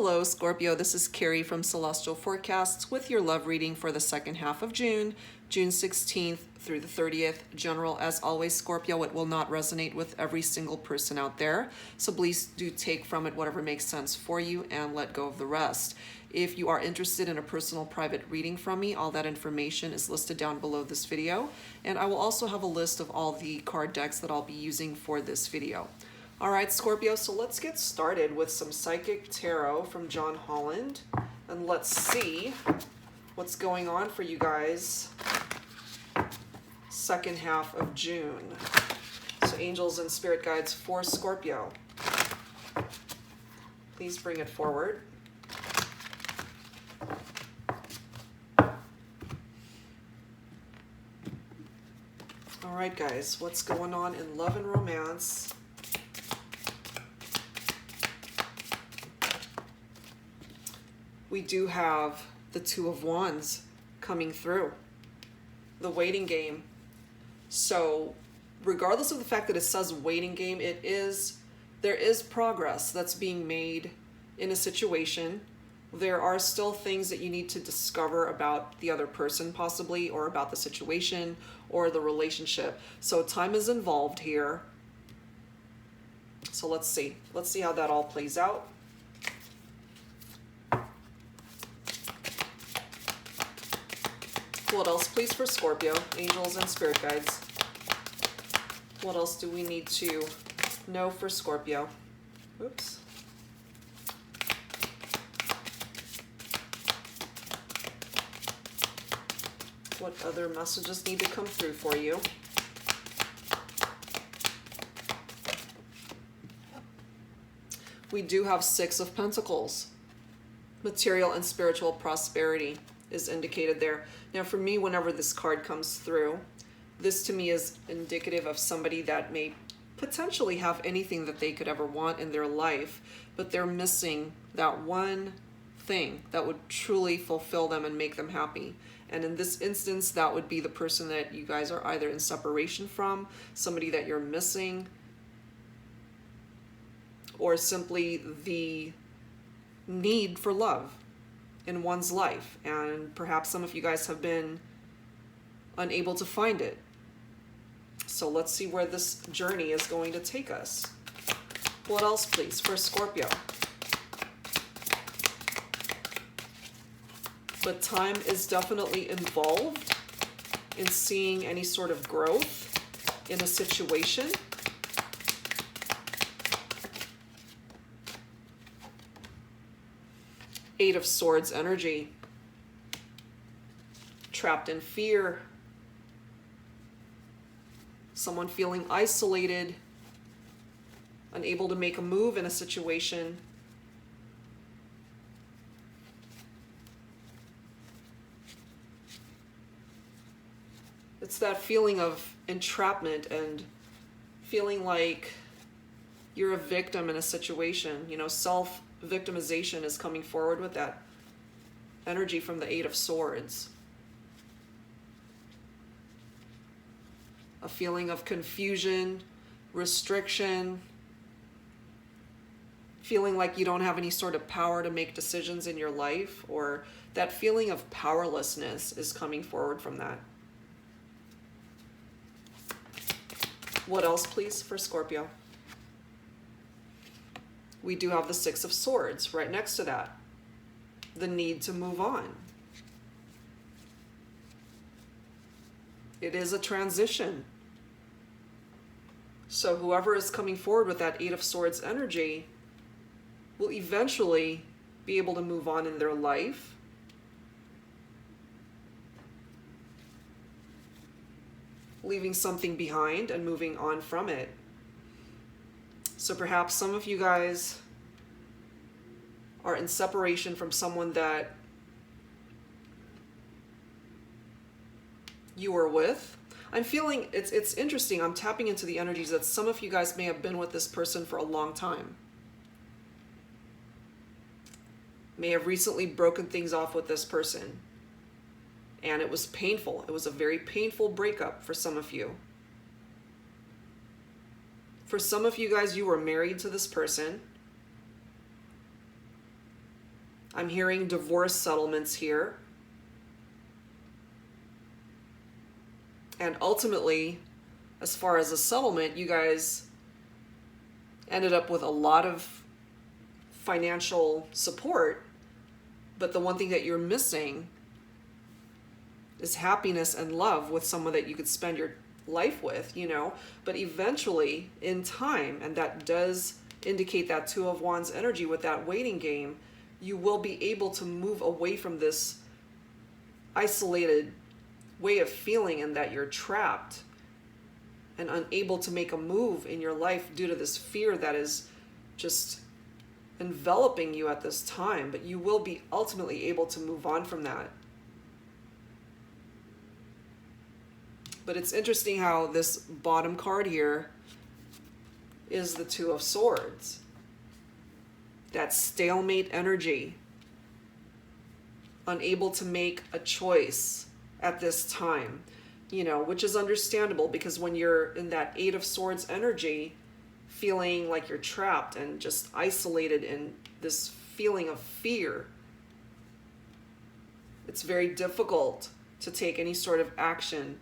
Hello, Scorpio. This is Carrie from Celestial Forecasts with your love reading for the second half of June, June 16th through the 30th. General, as always, Scorpio, it will not resonate with every single person out there. So please do take from it whatever makes sense for you and let go of the rest. If you are interested in a personal private reading from me, all that information is listed down below this video. And I will also have a list of all the card decks that I'll be using for this video. All right, Scorpio, so let's get started with some Psychic Tarot from John Holland. And let's see what's going on for you guys second half of June. So angels and spirit guides for Scorpio. Please bring it forward. All right, guys, what's going on in love and romance? We do have the Two of Wands coming through, the waiting game. So regardless of the fact that it says waiting game, there is progress that's being made in a situation. There are still things that you need to discover about the other person possibly, or about the situation or the relationship. So time is involved here. So let's see how that all plays out. What else, please, for Scorpio? Angels and spirit guides. What else do we need to know for Scorpio? Oops. What other messages need to come through for you? We do have Six of Pentacles. Material and spiritual prosperity is indicated there. Now for me, whenever this card comes through, this to me is indicative of somebody that may potentially have anything that they could ever want in their life, but they're missing that one thing that would truly fulfill them and make them happy. And in this instance, that would be the person that you guys are either in separation from, somebody that you're missing, or simply the need for love in one's life. And perhaps some of you guys have been unable to find it. So let's see where this journey is going to take us. What else, please, for Scorpio? But time is definitely involved in seeing any sort of growth in a situation. Eight of Swords energy. Trapped in fear. Someone feeling isolated, unable to make a move in a situation. It's that feeling of entrapment and feeling like you're a victim in a situation. You know, self-victimization is coming forward with that energy from the Eight of Swords. A feeling of confusion, restriction, feeling like you don't have any sort of power to make decisions in your life, or that feeling of powerlessness is coming forward from that. What else, please, for Scorpio? We do have the Six of Swords right next to that. The need to move on. It is a transition. So whoever is coming forward with that Eight of Swords energy will eventually be able to move on in their life. Leaving something behind and moving on from it. So perhaps some of you guys are in separation from someone that you were with. I'm feeling, it's interesting, I'm tapping into the energies that some of you guys may have been with this person for a long time. May have recently broken things off with this person. And it was painful. It was a very painful breakup for some of you. For some of you guys, you were married to this person. I'm hearing divorce settlements here. And ultimately, as far as a settlement, you guys ended up with a lot of financial support. But the one thing that you're missing is happiness and love with someone that you could spend your life with, you know. But eventually, in time, and that does indicate that Two of Wands energy with that waiting game, you will be able to move away from this isolated way of feeling and that you're trapped and unable to make a move in your life due to this fear that is just enveloping you at this time. But you will be ultimately able to move on from that. But it's interesting how this bottom card here is the Two of Swords. That stalemate energy. Unable to make a choice at this time, you know, which is understandable because when you're in that Eight of Swords energy, feeling like you're trapped and just isolated in this feeling of fear, it's very difficult to take any sort of action,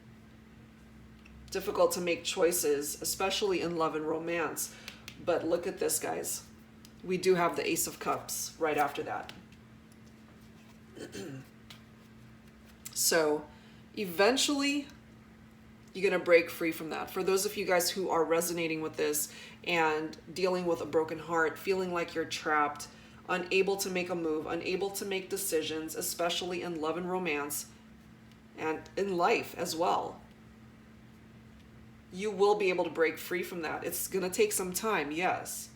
difficult to make choices, especially in love and romance. But look at this, guys. We do have the Ace of Cups right after that. So eventually you're going to break free from that. For those of you guys who are resonating with this and dealing with a broken heart, feeling like you're trapped, unable to make a move, unable to make decisions, especially in love and romance and in life as well, you will be able to break free from that. It's going to take some time, yes,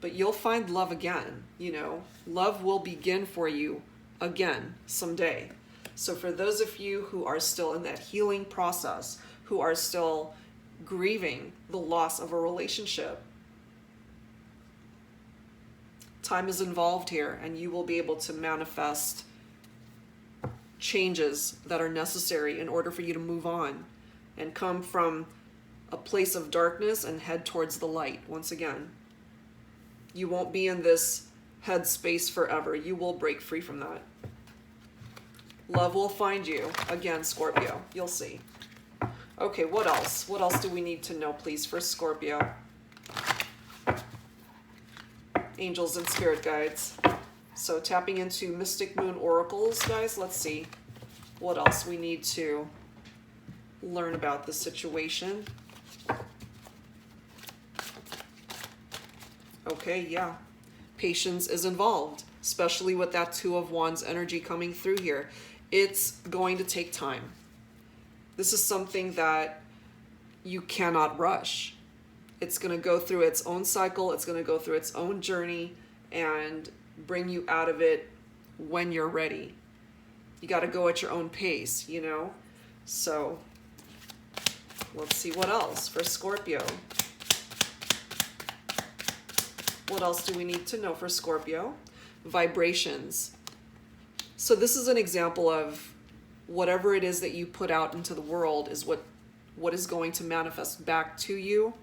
but you'll find love again. You know, love will begin for you again someday. So for those of you who are still in that healing process, who are still grieving the loss of a relationship, time is involved here, and you will be able to manifest changes that are necessary in order for you to move on and come from a place of darkness and head towards the light once again. You won't be in this headspace forever. You will break free from that. Love will find you. Again, Scorpio, you'll see. Okay, what else? What else do we need to know, please, for Scorpio? Angels and spirit guides. So tapping into Mystic Moon Oracles, guys, let's see what else we need to learn about the situation. Okay, yeah. Patience is involved, especially with that Two of Wands energy coming through here. It's going to take time. This is something that you cannot rush. It's going to go through its own cycle. It's going to go through its own journey and bring you out of it when you're ready. You got to go at your own pace, you know? So let's see what else for Scorpio. What else do we need to know for Scorpio? Vibrations. So this is an example of whatever it is that you put out into the world is what is going to manifest back to you.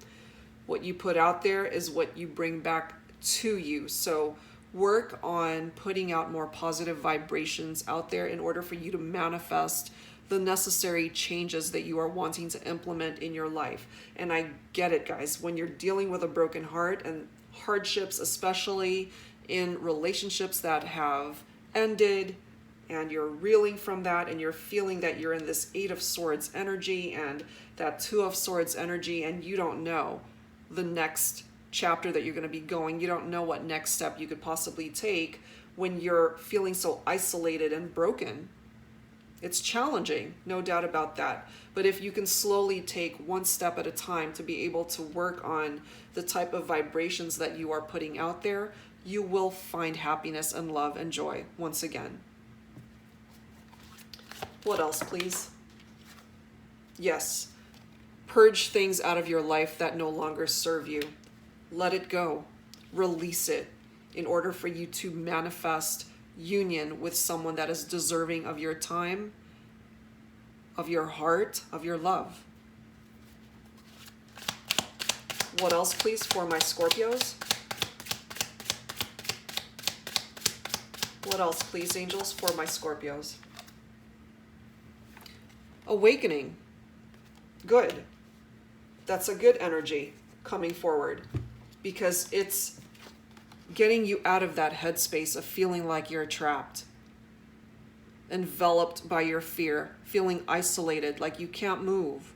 What you put out there is what you bring back to you. So work on putting out more positive vibrations out there in order for you to manifest the necessary changes that you are wanting to implement in your life. And I get it, guys. When you're dealing with a broken heart and hardships, especially in relationships that have ended, and you're reeling from that, and you're feeling that you're in this Eight of Swords energy and that Two of Swords energy, and you don't know the next chapter that you're going to be going. You don't know what next step you could possibly take when you're feeling so isolated and broken. It's challenging, no doubt about that. But if you can slowly take one step at a time to be able to work on the type of vibrations that you are putting out there, you will find happiness and love and joy once again. What else, please? Yes. Purge things out of your life that no longer serve you. Let it go. Release it in order for you to manifest union with someone that is deserving of your time, of your heart, of your love. What else, please, for my Scorpios? What else, please, angels, for my Scorpios? Awakening. Good. That's a good energy coming forward, because it's getting you out of that headspace of feeling like you're trapped, enveloped by your fear, feeling isolated, like you can't move.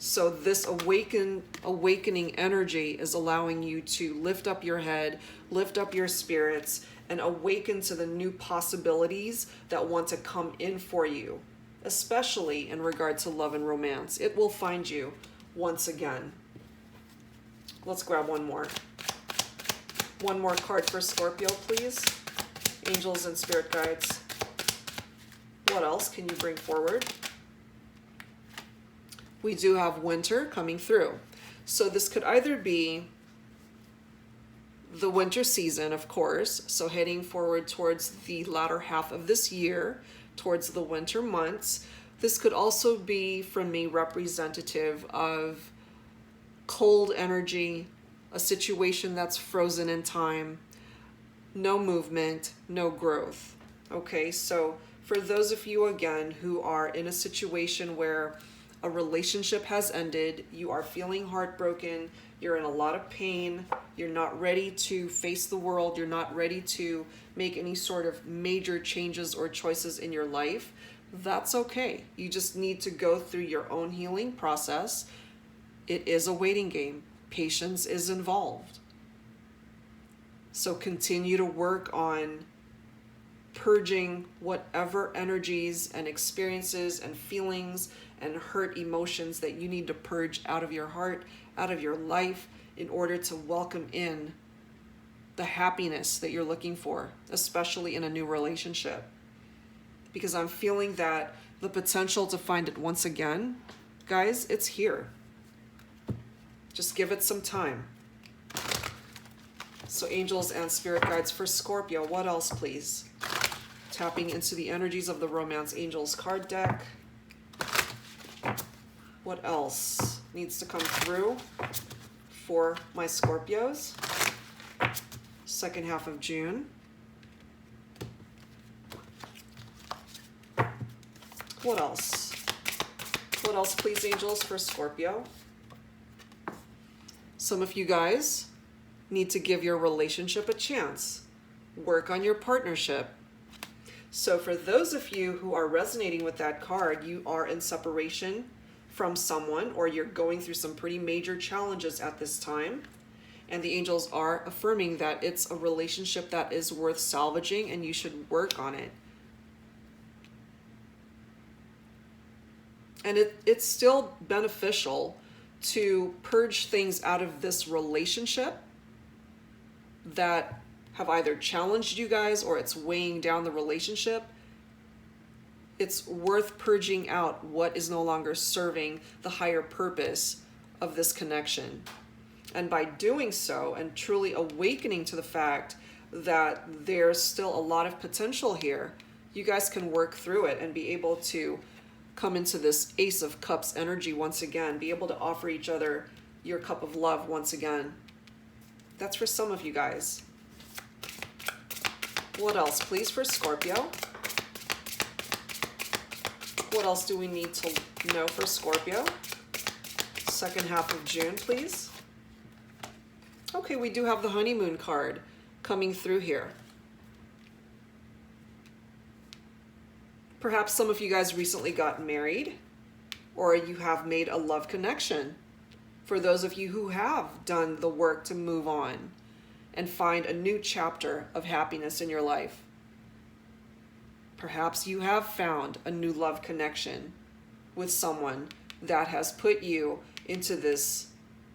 So this awakening energy is allowing you to lift up your head, lift up your spirits, and awaken to the new possibilities that want to come in for you, especially in regard to love and romance. It will find you once again. Let's grab one more. One more card for Scorpio, please. Angels and spirit guides. What else can you bring forward? We do have winter coming through. So this could either be the winter season, of course, so heading forward towards the latter half of this year, towards the winter months. This could also be, for me, representative of cold energy, a situation that's frozen in time, no movement, no growth. Okay, so for those of you, again, who are in a situation where a relationship has ended, you are feeling heartbroken, you're in a lot of pain, you're not ready to face the world, you're not ready to make any sort of major changes or choices in your life, that's okay. You just need to go through your own healing process. It is a waiting game. Patience is involved. So continue to work on purging whatever energies and experiences and feelings and hurt emotions that you need to purge out of your heart, out of your life, in order to welcome in the happiness that you're looking for, especially in a new relationship. Because I'm feeling that the potential to find it once again, guys, it's here. Just give it some time. So angels and spirit guides for Scorpio, what else, please? Tapping into the energies of the Romance Angels card deck. What else needs to come through for my Scorpios? Second half of June. What else? What else, please, angels, for Scorpio? Some of you guys need to give your relationship a chance. Work on your partnership. So for those of you who are resonating with that card, you are in separation from someone, or you're going through some pretty major challenges at this time. And the angels are affirming that it's a relationship that is worth salvaging and you should work on it. And it's still beneficial to purge things out of this relationship that have either challenged you guys or it's weighing down the relationship. It's worth purging out what is no longer serving the higher purpose of this connection. And by doing so and truly awakening to the fact that there's still a lot of potential here, you guys can work through it and be able to come into this Ace of Cups energy once again, be able to offer each other your cup of love once again. That's for some of you guys. What else, please, for Scorpio? What else do we need to know for Scorpio? Second half of June, please. Okay, we do have the honeymoon card coming through here. Perhaps some of you guys recently got married, or you have made a love connection. For those of you who have done the work to move on and find a new chapter of happiness in your life. Perhaps you have found a new love connection with someone that has put you into this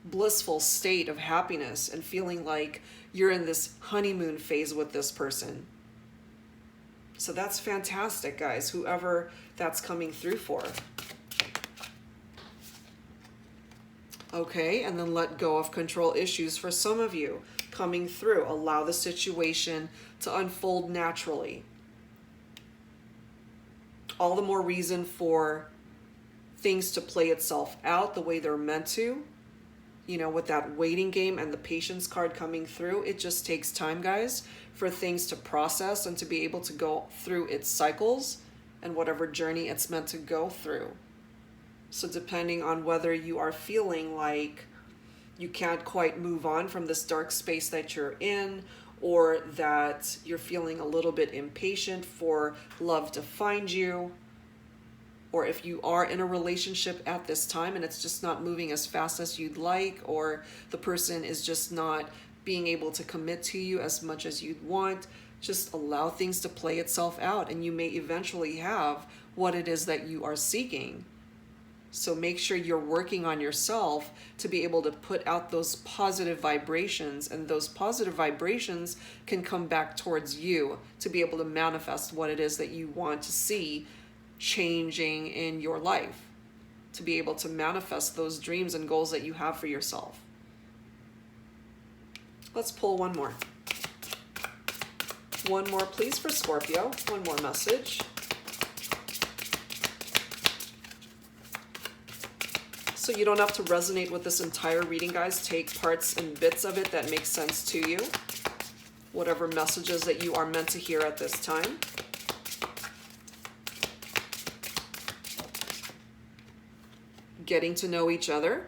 blissful state of happiness and feeling like you're in this honeymoon phase with this person. So that's fantastic, guys, whoever that's coming through for. Okay, and then let go of control issues for some of you coming through. Allow the situation to unfold naturally. All the more reason for things to play itself out the way they're meant to. You know, with that waiting game and the patience card coming through, it just takes time, guys, for things to process and to be able to go through its cycles and whatever journey it's meant to go through. So depending on whether you are feeling like you can't quite move on from this dark space that you're in, or that you're feeling a little bit impatient for love to find you, or if you are in a relationship at this time and it's just not moving as fast as you'd like, or the person is just not being able to commit to you as much as you'd want, just allow things to play itself out and you may eventually have what it is that you are seeking. So make sure you're working on yourself to be able to put out those positive vibrations, and those positive vibrations can come back towards you to be able to manifest what it is that you want to see changing in your life, to be able to manifest those dreams and goals that you have for yourself. Let's pull one more. One more, please, for Scorpio. One more message. So you don't have to resonate with this entire reading, guys. Take parts and bits of it that make sense to you. Whatever messages that you are meant to hear at this time. Getting to know each other.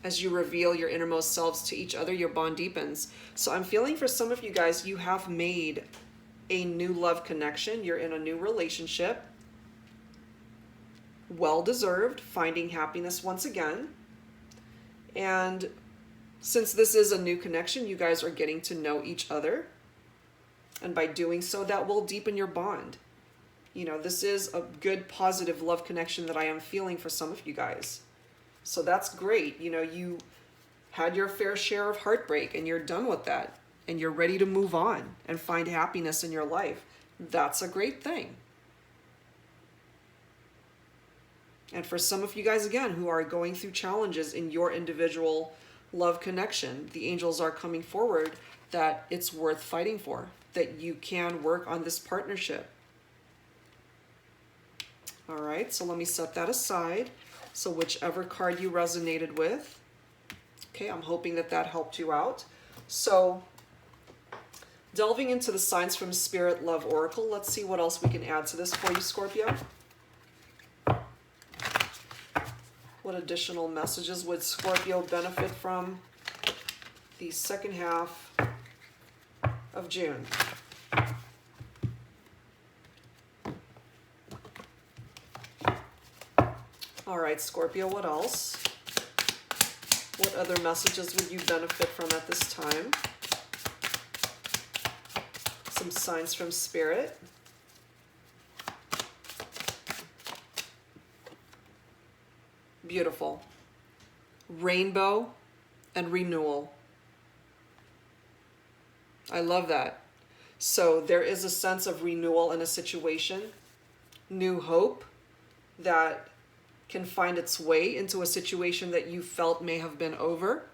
As you reveal your innermost selves to each other, your bond deepens. So I'm feeling for some of you guys, you have made a new love connection. You're in a new relationship. Well-deserved, finding happiness once again. And since this is a new connection, you guys are getting to know each other. And by doing so, that will deepen your bond. You know, this is a good, positive love connection that I am feeling for some of you guys. So that's great. You know, you had your fair share of heartbreak and you're done with that. And you're ready to move on and find happiness in your life. That's a great thing. And for some of you guys, again, who are going through challenges in your individual love connection, the angels are coming forward that it's worth fighting for, that you can work on this partnership. All right, so let me set that aside. So whichever card you resonated with, okay, I'm hoping that that helped you out. So delving into the Signs from Spirit Love Oracle, let's see what else we can add to this for you, Scorpio. What additional messages would Scorpio benefit from the second half of June? All right, Scorpio, what else? What other messages would you benefit from at this time? Some signs from Spirit. Beautiful. Rainbow and renewal. I love that. So there is a sense of renewal in a situation, new hope that can find its way into a situation that you felt may have been over.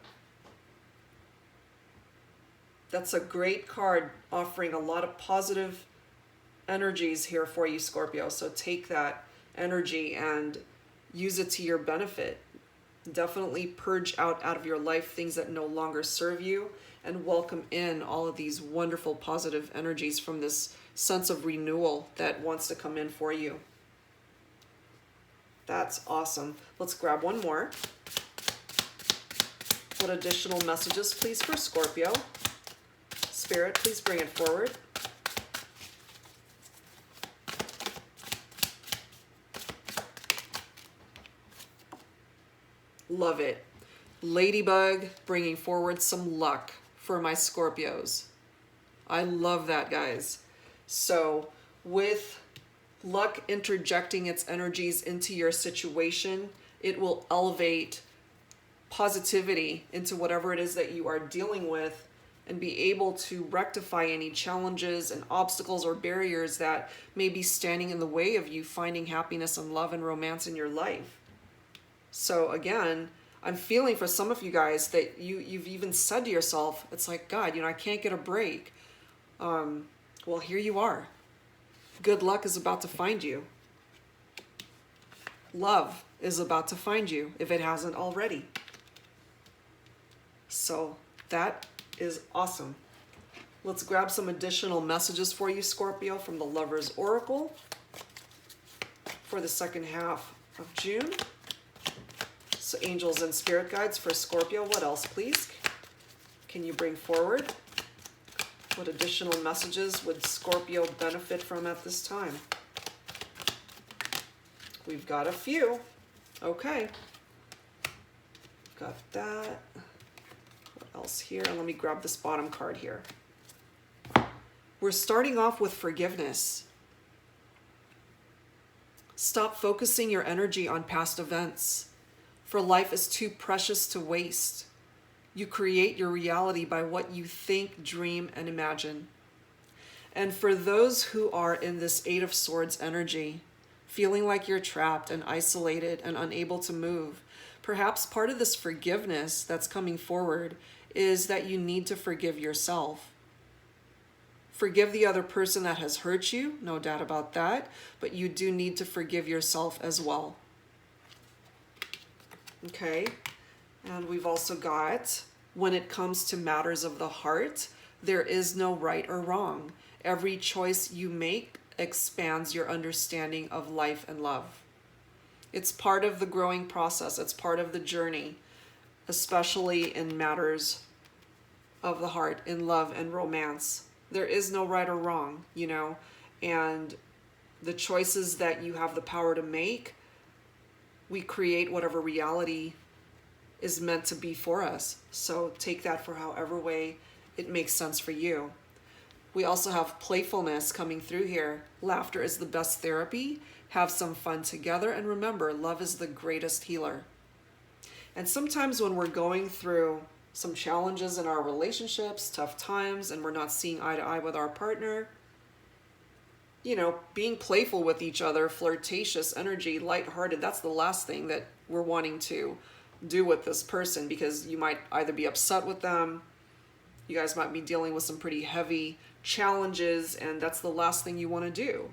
That's a great card offering a lot of positive energies here for you, Scorpio. So take that energy and use it to your benefit. Definitely purge out of your life things that no longer serve you and welcome in all of these wonderful positive energies from this sense of renewal that wants to come in for you. That's awesome. Let's grab one more. What additional messages, please, for Scorpio? Spirit, please bring it forward. Love it. Ladybug bringing forward some luck for my Scorpios. I love that, guys. So with luck interjecting its energies into your situation, it will elevate positivity into whatever it is that you are dealing with and be able to rectify any challenges and obstacles or barriers that may be standing in the way of you finding happiness and love and romance in your life. So again, I'm feeling for some of you guys that you've even said to yourself, it's like, God, I can't get a break. Well, here you are. Good luck is about to find you. Love is about to find you if it hasn't already. So that is awesome. Let's grab some additional messages for you, Scorpio, from the Lover's Oracle for the second half of June. So angels and spirit guides for Scorpio. What else, please? Can you bring forward? What additional messages would Scorpio benefit from at this time? We've got a few. Okay. Got that. What else here? Let me grab this bottom card here. We're starting off with forgiveness. Stop focusing your energy on past events, for life is too precious to waste. You create your reality by what you think, dream, and imagine. And for those who are in this Eight of Swords energy, feeling like you're trapped and isolated and unable to move, perhaps part of this forgiveness that's coming forward is that you need to forgive yourself. Forgive the other person that has hurt you, no doubt about that, but you do need to forgive yourself as well. Okay, and we've also got, when it comes to matters of the heart, there is no right or wrong. Every choice you make expands your understanding of life and love. It's part of the growing process. It's part of the journey, especially in matters of the heart, in love and romance. There is no right or wrong, you know, and the choices that you have the power to make, we create whatever reality is meant to be for us. So take that for however way it makes sense for you. We also have playfulness coming through here. Laughter is the best therapy. Have some fun together. And remember, love is the greatest healer. And sometimes when we're going through some challenges in our relationships, tough times, and we're not seeing eye to eye with our partner, you know, being playful with each other, flirtatious energy, lighthearted, that's the last thing that we're wanting to do with this person, because you might either be upset with them, you guys might be dealing with some pretty heavy challenges, and that's the last thing you want to do,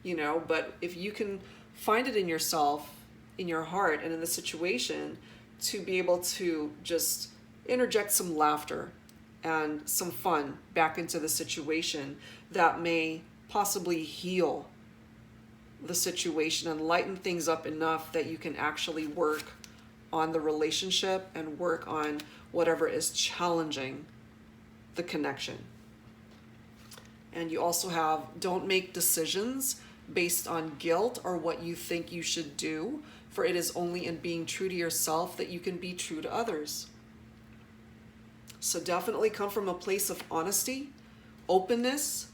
you know. But if you can find it in yourself, in your heart, and in the situation to be able to just interject some laughter and some fun back into the situation, that may possibly heal the situation and lighten things up enough that you can actually work on the relationship and work on whatever is challenging the connection. And you also have, don't make decisions based on guilt or what you think you should do, for it is only in being true to yourself that you can be true to others. So definitely come from a place of honesty, openness,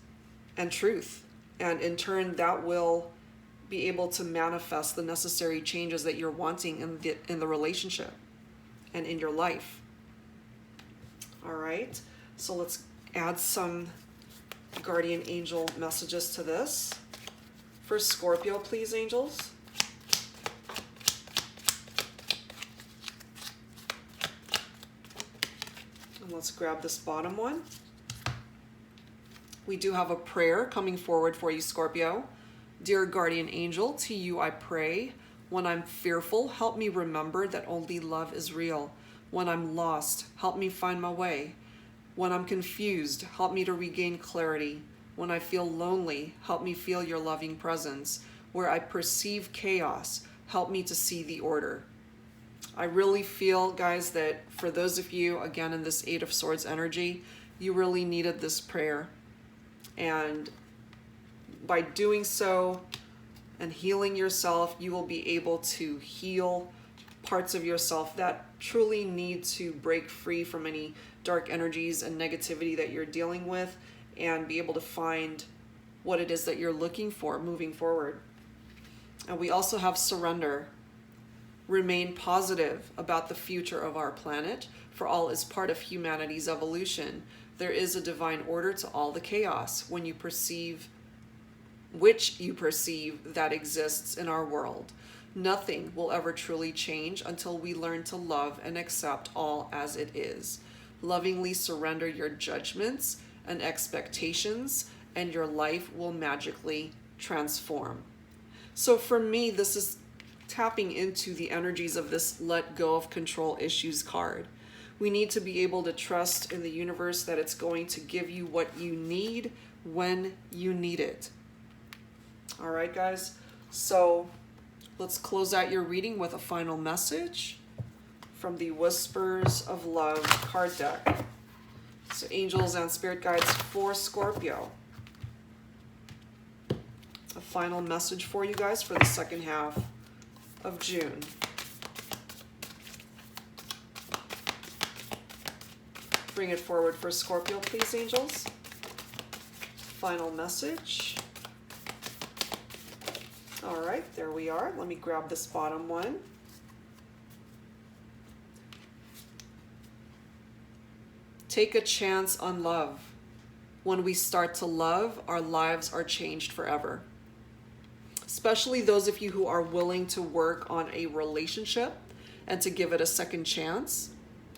and truth. And in turn, that will be able to manifest the necessary changes that you're wanting in the relationship and in your life. All right, so let's add some guardian angel messages to this. For Scorpio, please, angels. And let's grab this bottom one. We do have a prayer coming forward for you, Scorpio. Dear guardian angel, to you I pray. When I'm fearful, help me remember that only love is real. When I'm lost, help me find my way. When I'm confused, help me to regain clarity. When I feel lonely, help me feel your loving presence. Where I perceive chaos, help me to see the order. I really feel, guys, that for those of you, again, in this Eight of Swords energy, you really needed this prayer. And by doing so and healing yourself, you will be able to heal parts of yourself that truly need to break free from any dark energies and negativity that you're dealing with, and be able to find what it is that you're looking for moving forward. And we also have surrender. Remain positive about the future of our planet, for all is part of humanity's evolution. There is a divine order to all the chaos which you perceive that exists in our world. Nothing will ever truly change until we learn to love and accept all as it is. Lovingly surrender your judgments and expectations, and your life will magically transform. So for me, this is tapping into the energies of this Let Go of Control Issues card. We need to be able to trust in the universe that it's going to give you what you need when you need it. All right, guys. So let's close out your reading with a final message from the Whispers of Love card deck. So angels and spirit guides for Scorpio. A final message for you guys for the second half of June. Bring it forward for Scorpio, please, angels. Final message. All right, there we are. Let me grab this bottom one. Take a chance on love. When we start to love, our lives are changed forever. Especially those of you who are willing to work on a relationship and to give it a second chance.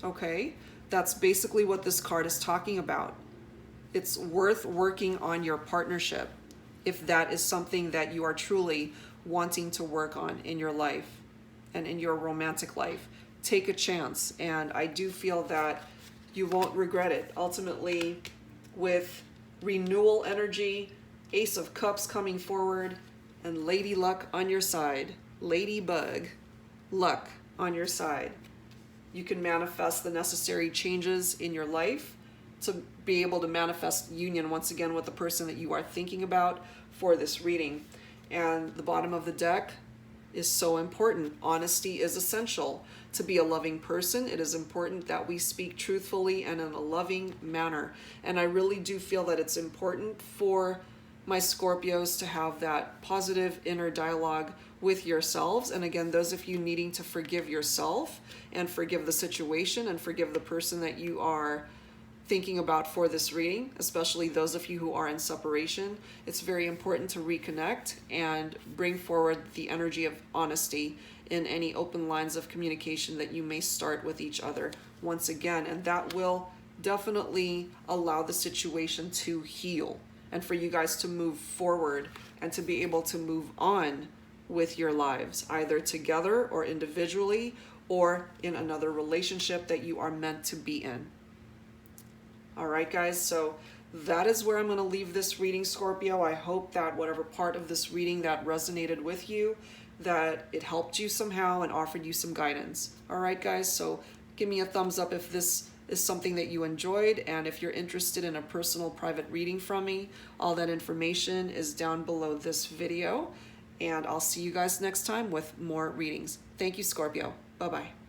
Okay, that's basically what this card is talking about. It's worth working on your partnership if that is something that you are truly wanting to work on in your life and in your romantic life. Take a chance, and I do feel that you won't regret it. Ultimately, with renewal energy, Ace of Cups coming forward, and Lady Luck on your side, Ladybug Luck on your side, you can manifest the necessary changes in your life to be able to manifest union once again with the person that you are thinking about for this reading. And the bottom of the deck is so important. Honesty is essential. To be a loving person, it is important that we speak truthfully and in a loving manner. And I really do feel that it's important for my Scorpios to have that positive inner dialogue with yourselves. And again, those of you needing to forgive yourself and forgive the situation and forgive the person that you are thinking about for this reading, especially those of you who are in separation, it's very important to reconnect and bring forward the energy of honesty in any open lines of communication that you may start with each other once again. And that will definitely allow the situation to heal and for you guys to move forward and to be able to move on with your lives, either together or individually or in another relationship that you are meant to be in. All right, guys, so that is where I'm going to leave this reading, Scorpio. I hope that whatever part of this reading that resonated with you, that it helped you somehow and offered you some guidance. All right, guys, so give me a thumbs up if this is something that you enjoyed, and if you're interested in a personal private reading from me, all that information is down below this video, and I'll see you guys next time with more readings. Thank you, Scorpio. Bye-bye.